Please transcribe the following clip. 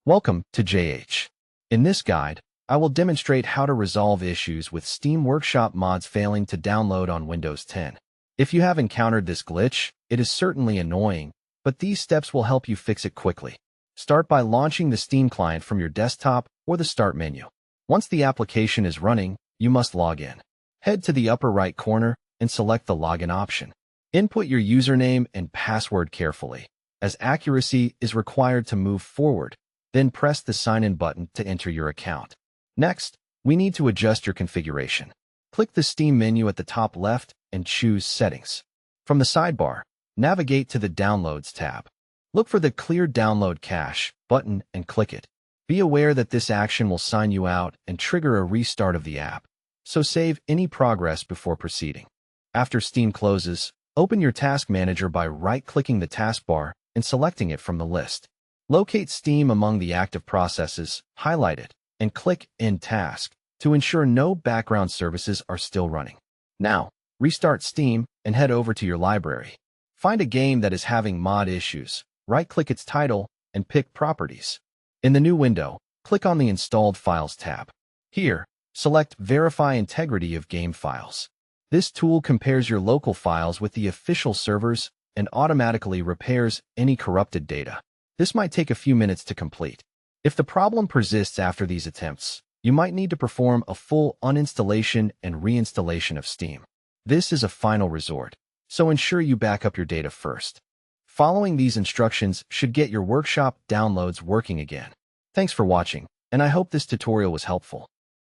Welcome to JH. In this guide, I will demonstrate how to resolve issues with Steam Workshop mods failing to download on Windows 10. If you have encountered this glitch, it is certainly annoying, but these steps will help you fix it quickly. Start by launching the Steam client from your desktop or the Start menu. Once the application is running, you must log in. Head to the upper right corner and select the Login option. Input your username and password carefully, as accuracy is required to move forward. Then press the Sign In button to enter your account. Next, we need to adjust your configuration. Click the Steam menu at the top left and choose Settings. From the sidebar, navigate to the Downloads tab. Look for the Clear Download Cache button and click it. Be aware that this action will sign you out and trigger a restart of the app, so save any progress before proceeding. After Steam closes, open your Task Manager by right-clicking the taskbar and selecting it from the list. Locate Steam among the active processes, highlight it, and click End Task to ensure no background services are still running. Now, restart Steam and head over to your library. Find a game that is having mod issues, right-click its title, and pick Properties. In the new window, click on the Installed Files tab. Here, select Verify Integrity of Game Files. This tool compares your local files with the official servers and automatically repairs any corrupted data. This might take a few minutes to complete. If the problem persists after these attempts, you might need to perform a full uninstallation and reinstallation of Steam. This is a final resort, so ensure you back up your data first. Following these instructions should get your Workshop downloads working again. Thanks for watching, and I hope this tutorial was helpful.